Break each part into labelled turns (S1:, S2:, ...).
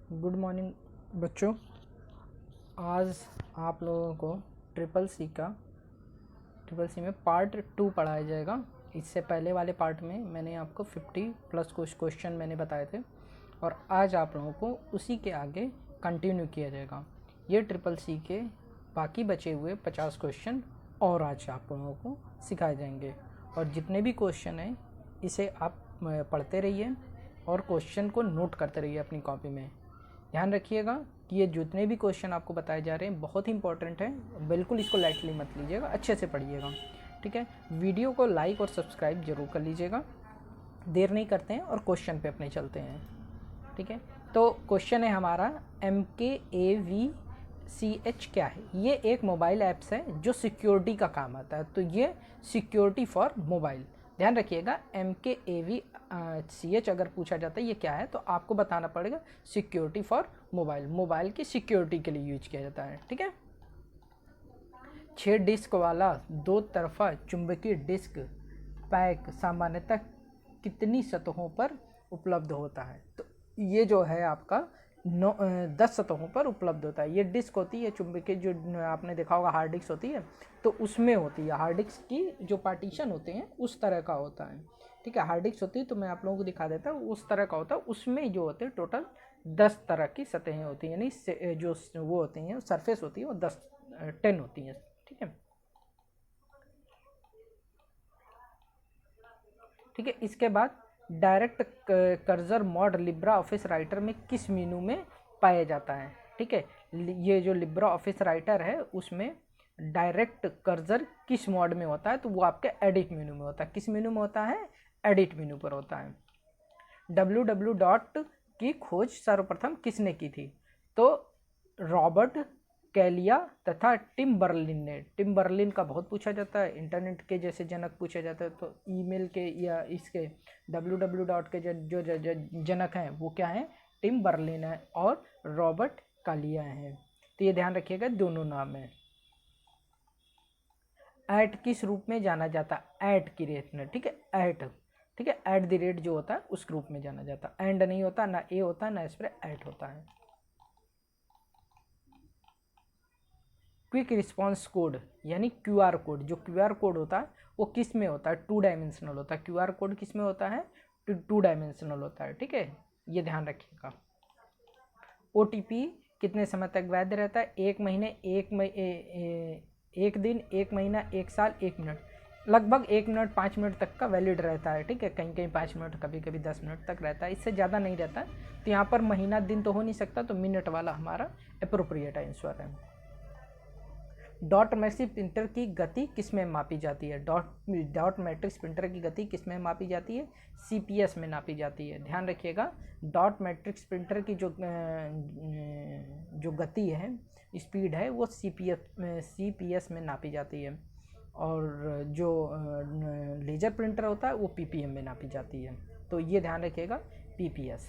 S1: Good morning बच्चों। आज आप लोगों को ट्रिपल सी में पार्ट 2 पढ़ाया जाएगा। इससे पहले वाले पार्ट में मैंने आपको 50 प्लस कुछ क्वेश्चन मैंने बताए थे और आज आप लोगों को उसी के आगे कंटिन्यू किया जाएगा। ये ट्रिपल सी के बाकी बचे हुए 50 क्वेश्चन और आज आप लोगों को सिखाए जाएंगे और जितने भी क्वेश्चन हैं इसे आप पढ़ते रहिए और क्वेश्चन को नोट करते रहिए अपनी कॉपी में। ध्यान रखिएगा कि ये जितने भी क्वेश्चन आपको बताए जा रहे हैं बहुत ही इंपॉर्टेंट है, बिल्कुल इसको लाइटली मत लीजिएगा, अच्छे से पढ़िएगा। ठीक है, वीडियो को लाइक और सब्सक्राइब जरूर कर लीजिएगा। देर नहीं करते हैं और क्वेश्चन पे अपने चलते हैं। ठीक है, तो क्वेश्चन है हमारा MKAVCH क्या है। ये एक मोबाइल ऐप्स है जो सिक्योरिटी का काम आता है, तो ये सिक्योरिटी फॉर मोबाइल। ध्यान रखिएगा MKAVCH अगर पूछा जाता है ये क्या है तो आपको बताना पड़ेगा सिक्योरिटी फॉर मोबाइल। मोबाइल की सिक्योरिटी के लिए यूज किया जाता है। ठीक है, 6 डिस्क वाला 2 तरफा चुंबकीय डिस्क पैक सामान्यतः कितनी सतहों पर उपलब्ध होता है। तो ये जो है आपका 10 सतहों पर उपलब्ध होता है। ये डिस्क होती है चुंबकीय, जो आपने देखा होगा हार्ड डिस्क होती है, तो उसमें होती है। हार्ड डिस्क की जो पार्टीशन होते हैं उस तरह का होता है। ठीक है, हार्ड डिस्क होती है तो मैं आप लोगों को दिखा देता हूँ, उस तरह का होता है। उसमें जो होते हैं टोटल 10 तरह की सतहें होती हैं, यानी जो वो होती हैं सरफेस होती है वो 10 होती हैं। ठीक है, ठीक है, इसके बाद direct cursor mode Libra office writer में किस मेनू में पाया जाता है। ठीक है, ये जो लिब्रा ऑफिस राइटर है उसमें डायरेक्ट कर्सर किस मोड में होता है, तो वो आपके एडिट मेनू में होता है। किस मेनू में होता है? एडिट मेनू पर होता है। www की खोज सर्वप्रथम किसने की थी? तो रॉबर्ट कैलिया तथा टिम बर्लिन ने। टिम बर्लिन का बहुत पूछा जाता है, इंटरनेट के जैसे जनक पूछा जाता है, तो ईमेल के या इसके www के जो जनक हैं वो क्या हैं? टिम बर्लिन है और रॉबर्ट कालिया हैं। तो ये ध्यान रखिएगा, दोनों नाम है। ऐट किस रूप में जाना जाता है? ऐट की रेट में। ठीक है, ऐट, ठीक है, एट द रेट जो होता है उस रूप में जाना जाता है। एंड नहीं होता, ना ए होता है, ना इस पर ऐट होता है। क्विक रिस्पॉन्स कोड यानी QR कोड, जो QR कोड होता है वो किस में होता है? 2 डायमेंशनल होता है। QR कोड किस में होता है? 2 डायमेंशनल होता है। ठीक है, ये ध्यान रखिएगा। OTP कितने समय तक वैध रहता है? 1 महीने, 1 दिन, 1 महीना, 1 साल, 1 मिनट। लगभग 1 मिनट 5 मिनट तक का वैलिड रहता है। ठीक है, कहीं कहीं 5 मिनट, कभी कभी 10 मिनट तक रहता है, इससे ज़्यादा नहीं रहता है। तो यहाँ पर महीना दिन तो हो नहीं सकता, तो मिनट वाला हमारा अप्रोप्रिएट आंसर है। डॉट मैट्रिक्स प्रिंटर की गति किस में मापी जाती है? डॉट मैट्रिक्स प्रिंटर की गति किस में मापी जाती है? CPS में नापी जाती है। ध्यान रखिएगा, डॉट मैट्रिक्स प्रिंटर की जो गति है, स्पीड है, वो CPS में नापी जाती है और जो लेजर प्रिंटर होता है वो PPM में नापी जाती है। तो ये ध्यान रखिएगा, PPS।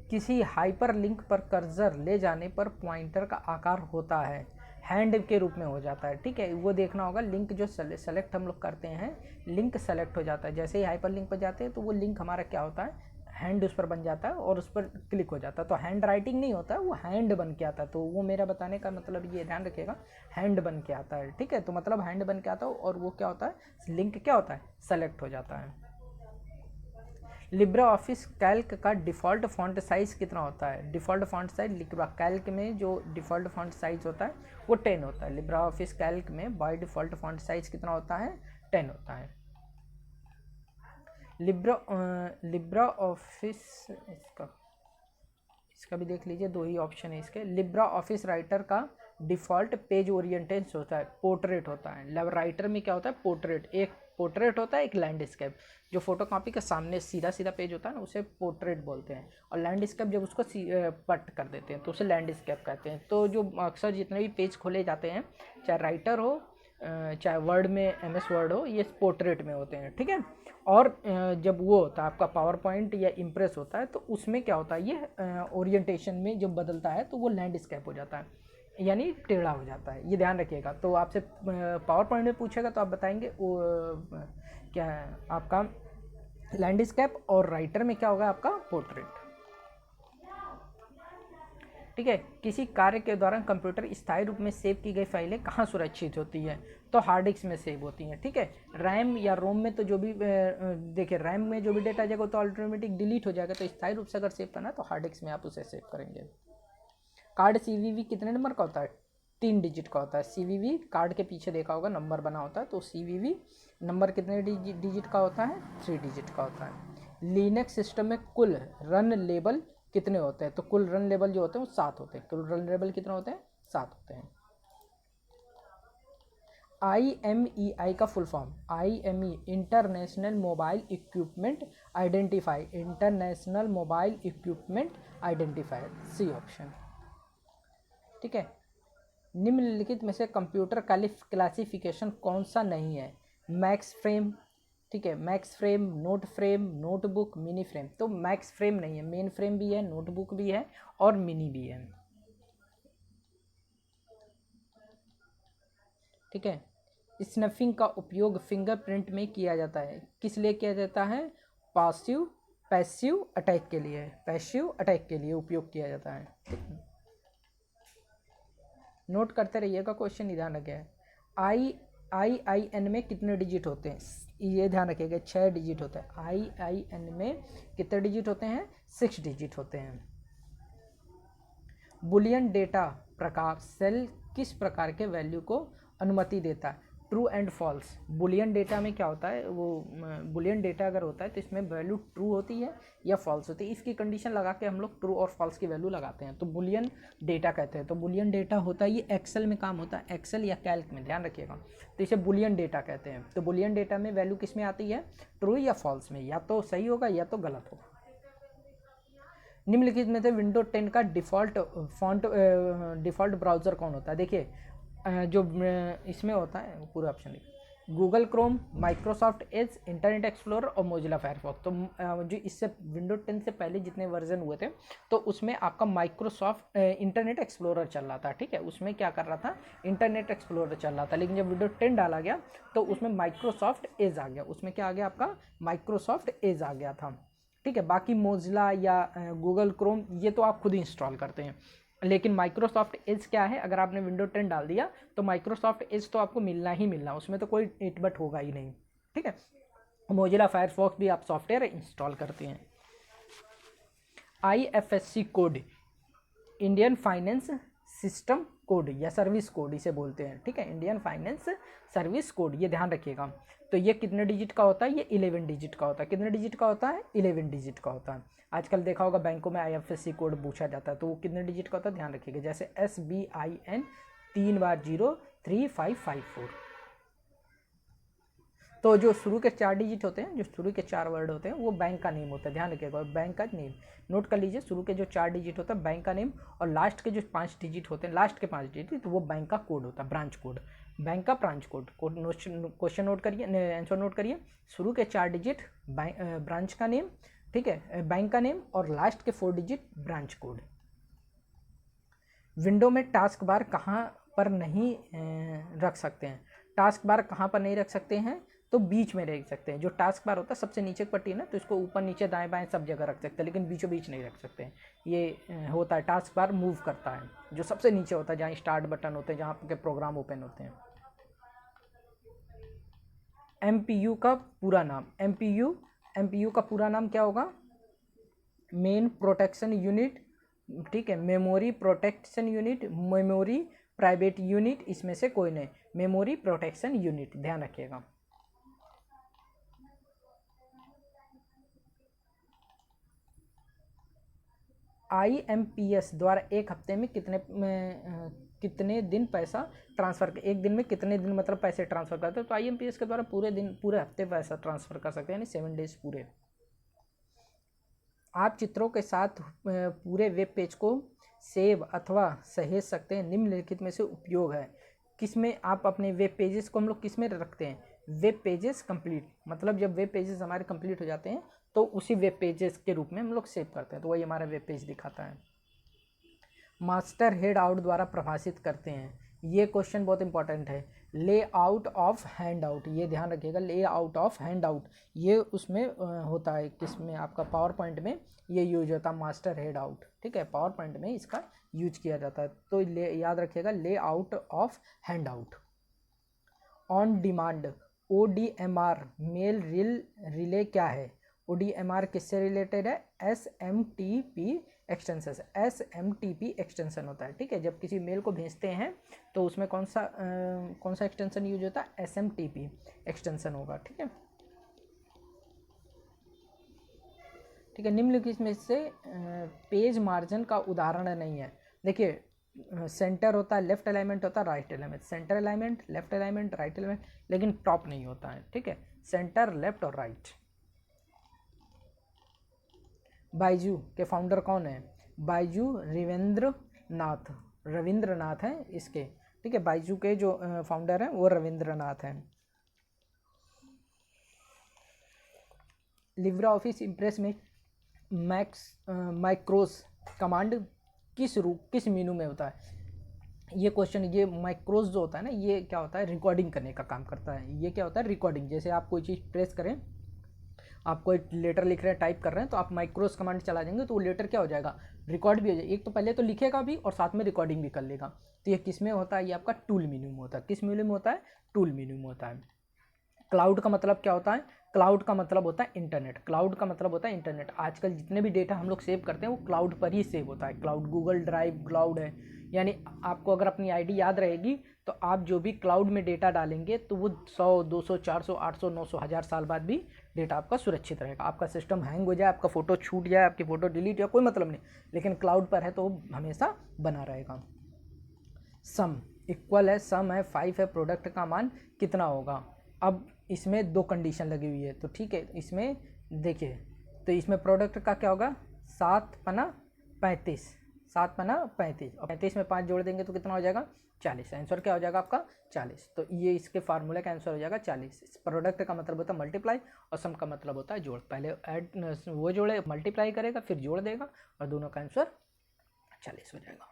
S1: किसी हाइपरलिंक पर कर्सर ले जाने पर पॉइंटर का आकार होता है हैंड के रूप में हो जाता है। ठीक है, वो देखना होगा, लिंक जो सेलेक्ट हम लोग करते हैं, लिंक सेलेक्ट हो जाता है। जैसे ही हाइपरलिंक पर जाते हैं तो वो लिंक हमारा क्या होता है? हैंड उस पर बन जाता है और उस पर क्लिक हो जाता है। तो हैंड राइटिंग नहीं होता है, वो हैंड बन के आता है। तो वो मेरा बताने का मतलब ये ध्यान रखिएगा, हैंड बन के आता है। ठीक है, तो मतलब हैंड बन के आता है और वो क्या होता है? लिंक क्या होता है? सेलेक्ट हो जाता है। लिब्रा ऑफिस कैल्क का डिफ़ॉल्ट फॉन्ट साइज़ कितना होता है? Default font size Libra Calc में जो डिफ़ॉल्ट फॉन्ट साइज़ होता है वो 10 होता है। लिब्रा ऑफिस कैल्क में बाय डिफ़ॉल्ट फॉन्ट साइज़ कितना होता है? 10 होता है। लिब्रा ऑफिस, इसका भी देख लीजिए, 2 ही ऑप्शन है इसके। लिब्रा ऑफिस राइटर का डिफ़ॉल्ट पेज ओरिएंटेशन होता है, पोर्ट्रेट होता है। राइटर में क्या होता है? पोर्ट्रेट। एक पोर्ट्रेट होता है, एक लैंडस्केप। जो फोटोकॉपी का सामने सीधा सीधा पेज होता है ना, उसे पोर्ट्रेट बोलते हैं। और लैंडस्केप जब उसको पट कर देते हैं तो उसे लैंडस्केप कहते हैं। तो जो अक्सर जितने भी पेज खोले जाते हैं, चाहे राइटर हो चाहे वर्ड में MS वर्ड हो, ये पोर्ट्रेट में होते हैं। ठीक है, और जब वो होता है आपका पावर पॉइंट या इम्प्रेस होता है तो उसमें क्या होता है? ये ओरिएंटेशन में जब बदलता है तो वो लैंडस्केप हो जाता है, यानी टेढ़ा हो जाता है। ये ध्यान रखिएगा। तो आपसे पावर पॉइंट में पूछेगा तो आप बताएंगे वो क्या है आपका? लैंडस्केप। और राइटर में क्या होगा? आपका पोर्ट्रेट। ठीक है। किसी कार्य के दौरान कंप्यूटर स्थायी रूप में सेव की गई फाइलें कहाँ सुरक्षित होती है, तो हार्ड डिस्क में सेव होती हैं, ठीक है। रैम या रोम में तो जो भी देखिए रैम में जो भी डेटा जाएगा तो ऑटोमेटिक डिलीट हो जाएगा, तो स्थायी रूप से अगर सेव करना है तो हार्ड डिस्क में आप उसे सेव करेंगे। कार्ड CVV कितने नंबर का होता है, 3 डिजिट का होता है। CVV कार्ड के पीछे देखा होगा नंबर बना होता है, तो CVV नंबर कितने डिजिट का होता है, 3 डिजिट का होता है। लिनक्स सिस्टम में कुल रन लेबल कितने होते हैं, तो कुल रन लेबल जो होते हैं वो 7 होते हैं। कुल रन लेबल कितने होते हैं, 7 होते हैं। IMEI का full form, IME international mobile equipment identify, international mobile equipment identifier, C option, ठीक है। निम्नलिखित में से कंप्यूटर क्लासिफिकेशन कौन सा नहीं है, मैक्स फ्रेम, ठीक है, max frame, note frame, notebook, mini frame, तो मैक्स फ्रेम नहीं है, मेन फ्रेम भी है, नोटबुक भी है और मिनी भी है, ठीक है। स्नफिंग का उपयोग फिंगरप्रिंट में किया जाता है, किस लिए किया जाता है, पैसिव अटैक के लिए, पैसिव अटैक के लिए उपयोग किया जाता है, ठीक है। नोट करते रहिएगा, क्वेश्चन ध्यान रखिएगा। IIN में कितने डिजिट होते हैं, ये ध्यान रखिएगा, 6 डिजिट होते हैं। IIN में कितने डिजिट होते हैं, 6 डिजिट होते हैं। बुलियन डेटा प्रकार सेल किस प्रकार के वैल्यू को अनुमति देता है, true and false. Boolean data में क्या होता है, वो बुलियन डेटा अगर होता है तो इसमें वैल्यू ट्रू होती है या फॉल्स होती है, इसकी कंडीशन लगा के हम लोग ट्रू और फॉल्स की वैल्यू लगाते हैं, तो बुलियन डेटा कहते हैं। तो बुलियन डेटा होता है, ये एक्सेल में काम होता है, एक्सेल या कैल्क में, ध्यान रखिएगा, तो इसे बुलियन डेटा कहते हैं। तो बुलियन डेटा में वैल्यू किस में आती है, ट्रू या फॉल्स में, या तो सही होगा या तो गलत होगा। निम्नलिखित में से विंडो 10 का डिफ़ॉल्ट ब्राउज़र कौन होता है, देखिए जो इसमें होता है पूरा ऑप्शन देखिए, Google Chrome, Microsoft Edge, internet explorer और मोजिला फायरफॉक्स। तो जो इससे विंडो 10 से पहले जितने वर्जन हुए थे तो उसमें आपका माइक्रोसॉफ्ट इंटरनेट एक्सप्लोरर चल रहा था, ठीक है, उसमें क्या कर रहा था, इंटरनेट एक्सप्लोरर चल रहा था। लेकिन जब विंडो 10 डाला गया तो उसमें माइक्रोसॉफ्ट एज आ गया, उसमें क्या आ गया आपका, माइक्रोसॉफ्ट एज आ गया था, ठीक है। बाकी मोजिला या गूगल क्रोम ये तो आप खुद ही इंस्टॉल करते हैं, लेकिन माइक्रोसॉफ्ट एज क्या है, अगर आपने विंडो 10 डाल दिया तो माइक्रोसॉफ्ट एज तो आपको मिलना ही मिलना, उसमें तो कोई इट बट होगा ही नहीं, ठीक है। मोजिला फायरफॉक्स भी आप सॉफ्टवेयर इंस्टॉल करते हैं। IFSC code, Indian finance system code या सर्विस कोड इसे बोलते हैं, ठीक है, इंडियन फाइनेंस सर्विस कोड, ये ध्यान रखिएगा। तो ये कितने डिजिट का होता है, ये 11 डिजिट का होता है। कितने डिजिट का होता है, 11 डिजिट का होता है। आजकल देखा होगा बैंकों में IFSC कोड पूछा जाता है, तो वो कितने डिजिट का होता है, ध्यान रखिएगा, जैसे SBIN 3 बार 0 3554। तो जो शुरू के 4 डिजिट होते हैं, जो शुरू के 4 वर्ड होते हैं वो बैंक का नेम होता है, ध्यान रखिएगा, बैंक का नेम नोट कर लीजिए। शुरू के जो 4 डिजिट होता है बैंक का नेम, और लास्ट के जो 5 डिजिट होते हैं, लास्ट के 5 डिजिट, तो वो बैंक का कोड होता है, ब्रांच कोड, बैंक का ब्रांच कोड। क्वेश्चन नोट करिए, आंसर नोट करिए, शुरू के 4 डिजिट ब्रांच का नेम, ठीक है, बैंक का नेम, और लास्ट के 4 डिजिट ब्रांच कोड। विंडो में टास्क बार कहाँ पर नहीं रख सकते हैं, टास्क बार कहाँ पर नहीं रख सकते हैं, तो बीच में रख सकते हैं। जो टास्क बार होता है सबसे नीचे पट्टी है ना, तो इसको ऊपर नीचे दाएं बाएं सब जगह रख सकते हैं, लेकिन बीचों बीच नहीं रख सकते हैं। ये होता है, टास्क बार मूव करता है, जो सबसे नीचे होता है, जहाँ स्टार्ट बटन होते हैं, जहाँ आपके प्रोग्राम ओपन होते हैं। MPU का पूरा नाम, MPU का पूरा नाम क्या होगा, मेन प्रोटेक्शन यूनिट, ठीक है, memory protection unit, memory private unit, इसमें से कोई नहीं, मेमोरी प्रोटेक्शन यूनिट, ध्यान रखिएगा। IMPS द्वारा एक हफ्ते में कितने दिन पैसा ट्रांसफ़र, एक दिन में कितने दिन मतलब पैसे ट्रांसफ़र करते हैं, तो IMPS के द्वारा पूरे दिन, पूरे हफ्ते पैसा ट्रांसफ़र कर सकते हैं, यानी 7 डेज पूरे। आप चित्रों के साथ पूरे वेब पेज को सेव अथवा सहेज सकते हैं, निम्नलिखित में से उपयोग है, किसमें आप अपने वेब पेजेस को हम लोग किस में रखते हैं, वेब पेजेस कंप्लीट, मतलब जब वेब पेजेस हमारे कंप्लीट हो जाते हैं तो उसी वेब पेजेस के रूप में हम लोग सेव करते हैं, तो वही हमारा वेब पेज दिखाता है। मास्टर हेड आउट द्वारा प्रभाषित करते हैं, ये क्वेश्चन बहुत इंपॉर्टेंट है। ले आउट ऑफ हैंड आउट, ये ध्यान रखिएगा, layout of hand out ये उसमें होता है, किसमें, आपका पावर पॉइंट में ये यूज होता है, मास्टर हेड आउट, ठीक है, पावर पॉइंट में इसका यूज किया जाता है। तो याद रखिएगा, layout of handout. On demand, ODMR mail relay क्या है? ODMR किससे रिलेटेड है? SMTP एक्सटेंशन, SMTP एक्सटेंशन होता है, ठीक है। जब किसी मेल को भेजते हैं तो उसमें कौन सा एक्सटेंशन यूज होता है? SMTP एक्सटेंशन होगा, ठीक है। ठीक है, निम्नलिखित में से पेज मार्जिन का उदाहरण नहीं है। देखिए, सेंटर होता है, लेफ्ट अलाइनमेंट होता है, right alignment, centre alignment, left alignment, right alignment, लेकिन टॉप नहीं होता है, ठीक है, सेंटर, लेफ्ट और राइट। बाइजू के फाउंडर कौन है? बाइजू रविंद्रनाथ हैं इसके, ठीक है। बाइजू के जो फाउंडर हैं वो रविंद्रनाथ हैं। लिब्रा ऑफिस इम्प्रेस में माइक्रोस कमांड किस मेनू में होता है? ये क्वेश्चन, ये माइक्रोस जो होता है ना, ये क्या होता है? रिकॉर्डिंग करने का काम करता है। ये क्या होता है? रिकॉर्डिंग। जैसे आप कोई चीज़ प्रेस करें, आप कोई लेटर लिख रहे हैं, टाइप कर रहे हैं, तो आप माइक्रोस कमांड चला देंगे तो वो लेटर क्या हो जाएगा? रिकॉर्ड भी हो जाएगा। एक तो पहले तो लिखेगा भी और साथ में रिकॉर्डिंग भी कर लेगा। तो ये किस में होता है? ये आपका टूल मेनू में होता है। किस मेनू में होता है? टूल मेनू में होता है। क्लाउड का मतलब क्या होता है? क्लाउड का मतलब होता है इंटरनेट। क्लाउड का मतलब होता है इंटरनेट। आजकल जितने भी डेटा हम लोग सेव करते हैं वो क्लाउड पर ही सेव होता है। क्लाउड, गूगल ड्राइव क्लाउड है। यानी आपको अगर अपनी आईडी याद रहेगी तो आप जो भी क्लाउड में डेटा डालेंगे तो वो 100, 200, 400, 800, 900, 1000 साल बाद भी डेटा आपका सुरक्षित रहेगा। आपका सिस्टम हैंग हो जाए, आपका फ़ोटो छूट जाए, आपकी फ़ोटो डिलीट हो, कोई मतलब नहीं, लेकिन क्लाउड पर है तो वो हमेशा बना रहेगा। सम इक्वल है, सम है, 5 है, प्रोडक्ट का मान कितना होगा? अब इसमें 2 कंडीशन लगी हुई है, तो ठीक है, इसमें देखिए, तो इसमें प्रोडक्ट का क्या होगा? 7 पना 35, 7 पना 35, और 35 में 5 जोड़ देंगे तो कितना हो जाएगा? 40। आंसर क्या हो जाएगा आपका? 40। तो ये इसके फार्मूले का आंसर हो जाएगा 40। प्रोडक्ट का मतलब होता है मल्टीप्लाई और सम का मतलब होता है जोड़। पहले ऐड वो जोड़े, मल्टीप्लाई करेगा, फिर जोड़ देगा और दोनों का आंसर 40 हो जाएगा।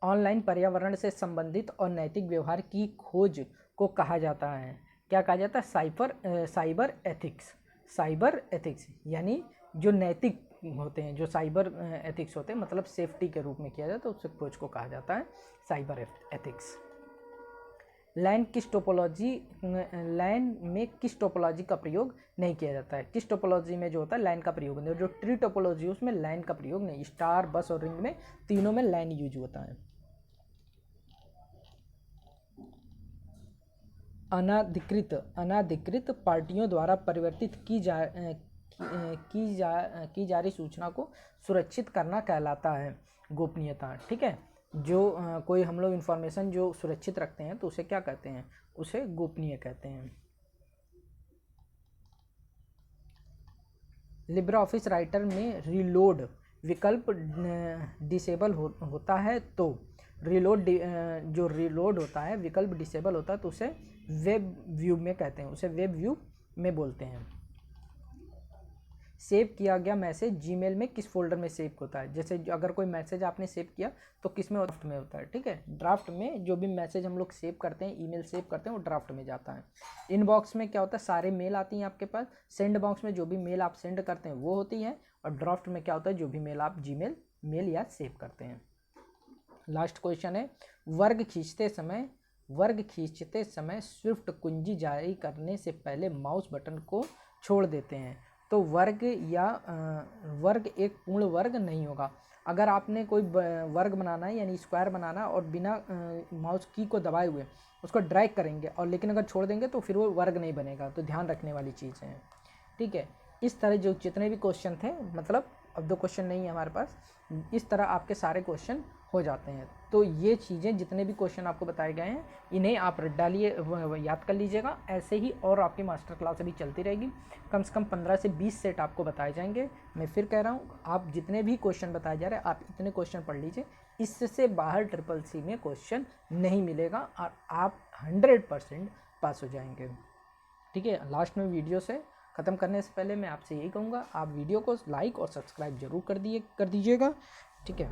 S1: ऑनलाइन पर्यावरण से संबंधित और नैतिक व्यवहार की खोज को कहा जाता है, क्या कहा जाता है? Cyber ethics. साइबर एथिक्स यानी जो नैतिक होते हैं, जो साइबर एथिक्स होते हैं, मतलब सेफ्टी के रूप में किया जाता है, तो उस खोज को कहा जाता है साइबर एथिक्स। लाइन में किस टोपोलॉजी का प्रयोग नहीं किया जाता है? किस टोपोलॉजी में जो होता है लाइन का प्रयोग नहीं, जो ट्री टोपोलॉजी है उसमें लाइन का प्रयोग नहीं। स्टार, बस और रिंग में तीनों में लाइन यूज होता है। अनाधिकृत पार्टियों द्वारा परिवर्तित की जा रही सूचना को सुरक्षित करना कहलाता है गोपनीयता, ठीक है। जो कोई हम लोग इन्फॉर्मेशन जो सुरक्षित रखते हैं तो उसे क्या कहते हैं? उसे गोपनीय कहते हैं। लिब्रा ऑफिस राइटर में रीलोड विकल्प डिसेबल होता है तो जो रीलोड होता है विकल्प डिसेबल होता है तो उसे वेब व्यू में कहते हैं, उसे वेब व्यू में बोलते हैं। सेव किया गया मैसेज जीमेल में किस फोल्डर में सेव होता है? जैसे अगर कोई मैसेज आपने सेव किया तो किस में? ड्राफ्ट में होता है, ठीक है। ड्राफ्ट में जो भी मैसेज हम लोग सेव करते हैं, ईमेल सेव करते हैं, वो ड्राफ्ट में जाता है। इनबॉक्स में क्या होता है? सारे मेल आती हैं आपके पास। सेंड बॉक्स में जो भी मेल आप सेंड करते हैं वो होती है, और ड्राफ्ट में क्या होता है? जो भी मेल आप जीमेल मेल या सेव करते हैं। लास्ट क्वेश्चन है, वर्ग खींचते समय स्विफ्ट कुंजी जारी करने से पहले माउस बटन को छोड़ देते हैं तो वर्ग एक पूर्ण वर्ग नहीं होगा। अगर आपने कोई वर्ग बनाना है यानी स्क्वायर बनाना और बिना माउस की को दबाए हुए उसको ड्रैग करेंगे और लेकिन अगर छोड़ देंगे तो फिर वो वर्ग नहीं बनेगा, तो ध्यान रखने वाली चीज़ है, ठीक है। इस तरह जो जितने भी क्वेश्चन थे, मतलब अब 2 क्वेश्चन नहीं है हमारे पास, इस तरह आपके सारे क्वेश्चन हो जाते हैं। तो ये चीज़ें जितने भी क्वेश्चन आपको बताए गए हैं इन्हें आप रट डालिए, याद कर लीजिएगा। ऐसे ही और आपकी मास्टर क्लास अभी चलती रहेगी, कम से कम 15 से 20 सेट आपको बताए जाएंगे। मैं फिर कह रहा हूँ, आप जितने भी क्वेश्चन बताए जा रहे हैं आप इतने क्वेश्चन पढ़ लीजिए, इससे बाहर SSC में क्वेश्चन नहीं मिलेगा और आप 100% पास हो जाएंगे, ठीक है। लास्ट में वीडियो से ख़त्म करने से पहले मैं आपसे यही कहूँगा, आप वीडियो को लाइक और सब्सक्राइब जरूर कर दीजिएगा, ठीक है।